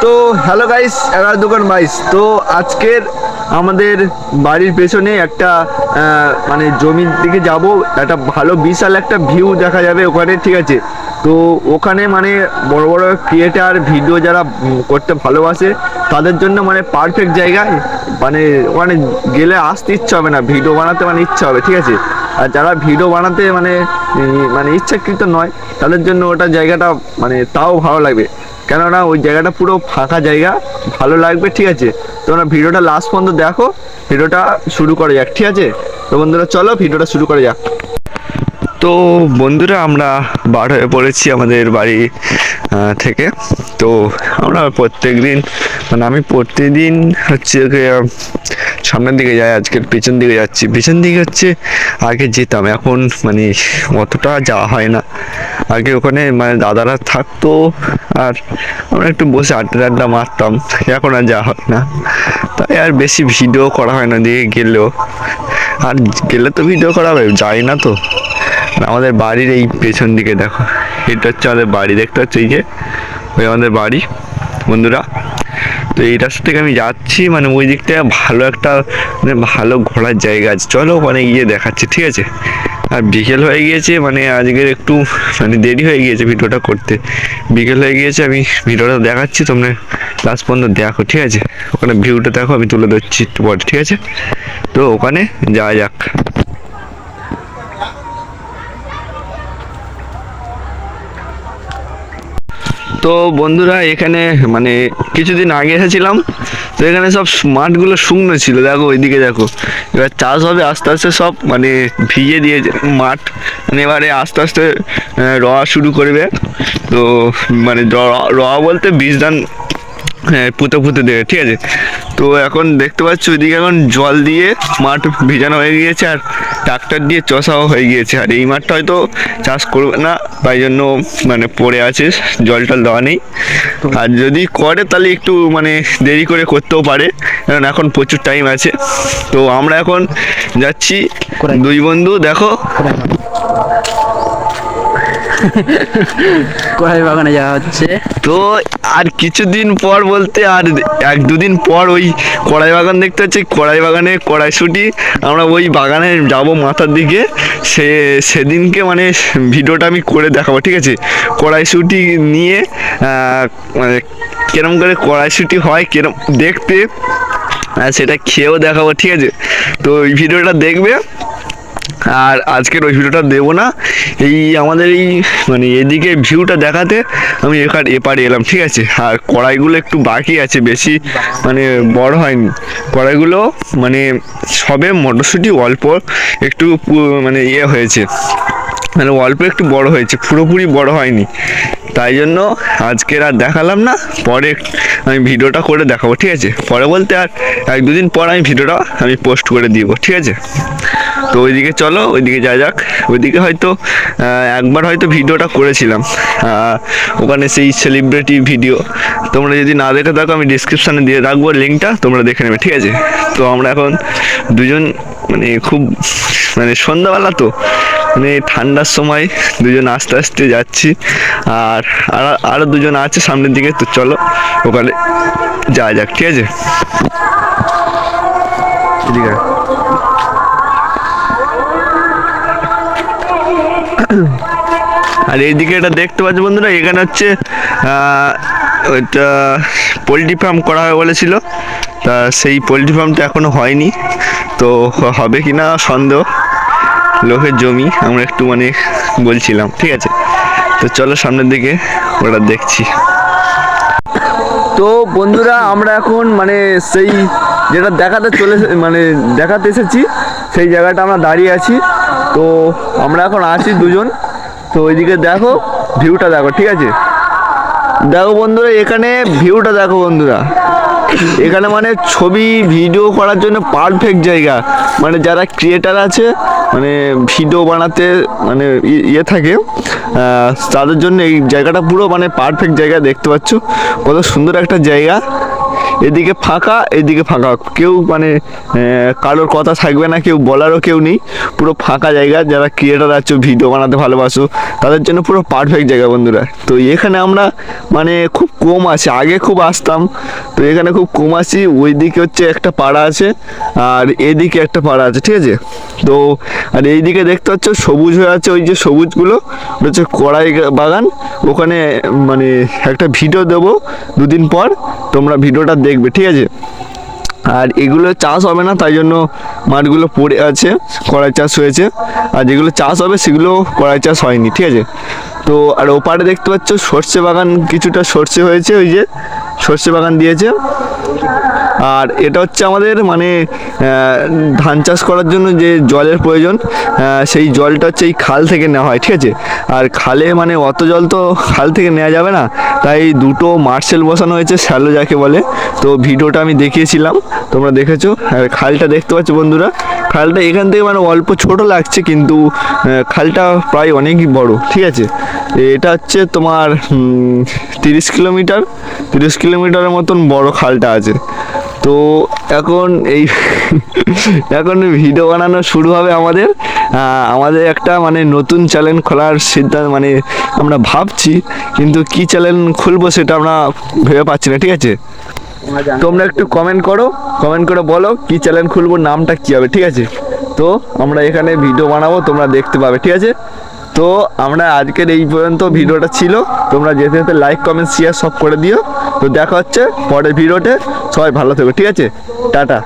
তো hello guys, 11 দোকান 22। তো আজকের আমাদের বাড়ির পেছনে একটা মানে জমির দিকে যাব, একটা ভালো বিশাল একটা ভিউ দেখা যাবে ওখানে, ঠিক আছে? তো ওখানে মানে বড় বড় ক্রিয়েটার ভিডিও যারা করতে ভালোবাসে তাদের জন্য মানে পারফেক্ট জায়গায়, মানে ওখানে গেলে আসতে ইচ্ছা হবে না, ভিডিও বানাতে মানে ইচ্ছা হবে, ঠিক আছে? আর যারা ভিডিও বানাতে মানে মানে ইচ্ছাকৃত নয় তাদের জন্য ওটা জায়গাটা মানে তাও ভালো লাগবে, কেননা ওই জায়গাটা পুরো ফাঁকা জায়গা, ভালো লাগবে, ঠিক আছে? তোমরা ভিডিওটা লাস্ট পর্যন্ত দেখো, ভিডিওটা শুরু করা যাক, ঠিক আছে? তো বন্ধুরা চলো ভিডিওটা শুরু করা যাক। তো বন্ধুরা আমরা বার হয়ে পড়েছি আমাদের বাড়ি থেকে। তো আমরা প্রত্যেক দিন মানে আমি প্রতিদিন হচ্ছে সামনের দিকে যাই, আজকের পেছন দিকে যাচ্ছি। পেছন দিকে হচ্ছে আগে যেতাম, এখন মানে অতটা যাওয়া হয় না। আগে ওখানে মানে দাদারা থাকতো আর আমরা একটু বসে আড্ডা আড্ডা মারতাম, এখন আর যাওয়া হয় না, তাই আর বেশি ভিডিও করা হয় না। দিয়ে গেলেও আর গেলে তো ভিডিও করা হবে, যাই না তো। আমাদের বাড়ির এই পেছন দিকে দেখো, এটা হচ্ছে আমাদের বাড়ি, দেখতে হচ্ছে এই যে ওই আমাদের বাড়ি বন্ধুরা। তো এই রাস্তা থেকে আমি যাচ্ছি, মানে ওই দিক থেকে ভালো একটা মানে ভালো ঘোরার জায়গা আছে, চলো ওখানে গিয়ে দেখাচ্ছি, ঠিক আছে? আর বিকেল হয়ে গিয়েছে, মানে আজকের একটু মানে দেরি হয়ে গিয়েছে ভিডিওটা করতে, বিকেল হয়ে গিয়েছে। আমি ভিডিওটা দেখাচ্ছি, তোমরা লাস্ট পর্যন্ত দেখো, ঠিক আছে? ওখানে ভিউটা দেখো, আমি তুলে দিচ্ছি একটু পরে, ঠিক আছে? তো ওখানে যাওয়া যাক। তো বন্ধুরা এখানে মানে কিছুদিন আগে এসেছিলাম, তো এখানে সব মাঠগুলো শুকনো ছিল, দেখো ওইদিকে দেখো। এবার চাষ হবে আস্তে আস্তে, সব মানে ভিজে দিয়েছে মাঠ, মানে এবারে আস্তে আস্তে রোয়া শুরু করবে। তো মানে রোয়া বলতে বীজ ধান পুঁতে পুঁতে দেবে, ঠিক আছে? তো এখন দেখতে পাচ্ছ ওইদিকে এখন জল দিয়ে মাঠ ভিজানো হয়ে গিয়েছে, আর ট্রাক্টর দিয়ে চষাও হয়ে গিয়েছে। আর এই মাঠটা হয়তো চাষ করবে না, তাই জন্য মানে পড়ে আছে, জল টল দেওয়া নেই। আর যদি করে তাহলে একটু মানে দেরি করে করতেও পারে, কারণ এখন প্রচুর টাইম আছে। তো আমরা এখন যাচ্ছি দুই বন্ধু, দেখো কড়াই বাগানে যাওয়া হচ্ছে। তো আর কিছুদিন পর বলতে আর এক দুদিন পর ওই কড়াই বাগান দেখতে হচ্ছে, কড়াই বাগানে কড়াইশুঁটি, আমরা ওই বাগানে যাব মাথার দিকে। সেদিনকে মানে ভিডিওটা আমি করে দেখাবো, ঠিক আছে? কড়াইশুঁটি নিয়ে মানে কিরম করে কড়াইশুঁটি হয়, কিরম দেখতে, সেটা খেয়েও দেখাবো, ঠিক আছে? তো ওই ভিডিওটা দেখবে। আর আজকের ওই ভিডিওটা দেবো না, এই আমাদের এই মানে এদিকে ভিউটা দেখাতে আমি এপারে এলাম, ঠিক আছে? আর কড়াইগুলো একটু বাকি আছে, বেশি মানে বড় হয়নি কড়াইগুলো, মানে সবে মটরশুঁটি অল্প একটু মানে ইয়ে হয়েছে, মানে অল্প একটু বড় হয়েছে, পুরোপুরি বড় হয়নি, তাই জন্য আজকের আর দেখালাম না। পরে আমি ভিডিওটা করে দেখাবো, ঠিক আছে? পরে বলতে আর এক দুদিন পর আমি ভিডিওটা আমি পোস্ট করে দিব, ঠিক আছে? তো ওইদিকে চলো, ওইদিকে যা যাক। ওইদিকে হয়তো একবার হয়তো ভিডিওটা করেছিলাম, ওখানে সেই সেলিব্রিটি ভিডিও, তোমরা যদি না দেখে থাকো আমি ডিসক্রিপশানে দিয়ে রাখবো লিঙ্কটা, তোমরা দেখে নেবে, ঠিক আছে? তো আমরা এখন দুজন মানে খুব মানে সন্ধ্যাবেলা তো মানে ঠান্ডার সময় দুজন আস্তে আস্তে যাচ্ছি, আর আরও দুজন আছে সামনের দিকে। তো চলো ওখানে যাওয়া যাক, ঠিক আছে? এদিকে আর এইদিকে এটা দেখতে পাচ্ছ বন্ধুরা, এখানে হচ্ছে ওইটা পোলট্রি ফার্ম করা হয় বলেছিল, তা সেই পোলট্রি ফার্মটা এখনো হয়নি, তো হবে কি না সন্দেহ। লোকের জমি আমরা একটু মানে বলছিলাম, ঠিক আছে? তো চলো সামনের দিকে ওটা দেখছি। তো বন্ধুরা আমরা এখন মানে সেই যেটা দেখাতে মানে দেখাতে এসেছি, সেই জায়গাটা আমরা দাঁড়িয়ে আছি। তো আমরা এখন আছি দুজন, তো ওইদিকে দেখো ভিউটা দেখো, ঠিক আছে? দেখো বন্ধুরা, এখানে ভিউটা দেখো বন্ধুরা, এখানে মানে ছবি ভিডিও করার জন্য পারফেক্ট জায়গা। মানে যারা ক্রিয়েটার আছে, মানে ভিডিও বানাতে মানে ইয়ে থাকে, তাদের জন্য এই জায়গাটা পুরো মানে পারফেক্ট জায়গা। দেখতে পাচ্ছ কত সুন্দর একটা জায়গা, এদিকে ফাঁকা, এদিকে ফাঁকা, কেউ মানে কারোর কথা থাকবে না, কেউ বলারও কেউ নেই, পুরো ফাঁকা জায়গা। যারা ক্রিয়েটার আছো, ভিডিও বানাতে ভালোবাসো, তাদের জন্য পুরো পারফেক্ট জায়গা বন্ধুরা। তো এখানে আমরা মানে খুব কম আসি, আগে খুব আসতাম, তো এখানে খুব কম আসি। ওইদিকে হচ্ছে একটা পাড়া আছে আর এদিকে একটা পাড়া আছে, ঠিক আছে। তো আর এইদিকে দেখতে পাচ্ছ সবুজ হয়ে আছে, ওই যে সবুজগুলো হচ্ছে কড়াই বাগান। ওখানে মানে একটা ভিডিও দেবো দুদিন পর, তোমরা ভিডিওটা দেখবে, ঠিক আছে। আর এগুলো চাষ হবে না, তাই জন্য মাঠগুলো পড়ে আছে, কড়াই চাষ হয়েছে। আর যেগুলো চাষ হবে সেগুলো কড়াই চাষ হয়নি, ঠিক আছে। তো আর ওপারে দেখতে পাচ্ছ সর্ষে বাগান, কিছুটা সর্ষে হয়েছে, ওই যে সর্ষে বাগান দিয়েছে। আর এটা হচ্ছে আমাদের মানে ধান চাষ করার জন্য যে জলের প্রয়োজন, সেই জলটা হচ্ছে এই খাল থেকে নেওয়া হয়, ঠিক আছে। আর খালে মানে অত জল তো খাল থেকে নেওয়া যাবে না, তাই দুটো মার্শেল বসানো হয়েছে, শ্যালো যাকে বলে। তো ভিডিওটা আমি দেখিয়েছিলাম, তোমরা দেখেছো। আর খালটা দেখতে পাচ্ছ বন্ধুরা, খালটা এখান থেকে মানে অল্প ছোট লাগছে, কিন্তু খালটা প্রায় অনেকই বড়, ঠিক আছে। এটা হচ্ছে তোমার 30 কিলোমিটারের মতন বড় খালটা আছে। তো এখন এই এখন ভিডিও বানানো শুরু হবে আমাদের। আমাদের একটা মানে নতুন চ্যানেল খোলার সিদ্ধান্ত মানে আমরা ভাবছি, কিন্তু কি চ্যানেল খুলবো সেটা আমরা ভেবে পাচ্ছি না, ঠিক আছে। তোমরা একটু কমেন্ট করো, কমেন্ট করে বলো কি চ্যানেল খুলবো, নামটা কী হবে, ঠিক আছে। তো আমরা এখানে ভিডিও বানাবো, তোমরা দেখতে পাবে, ঠিক আছে। তো আমরা আজকের এই পর্যন্ত ভিডিওটা ছিল। তোমরা যেতে যেতে লাইক কমেন্ট শেয়ার সব করে দিও। তো দেখা হচ্ছে পরের ভিডিওতে। সবাই ভালো থেকো, ঠিক আছে, টাটা।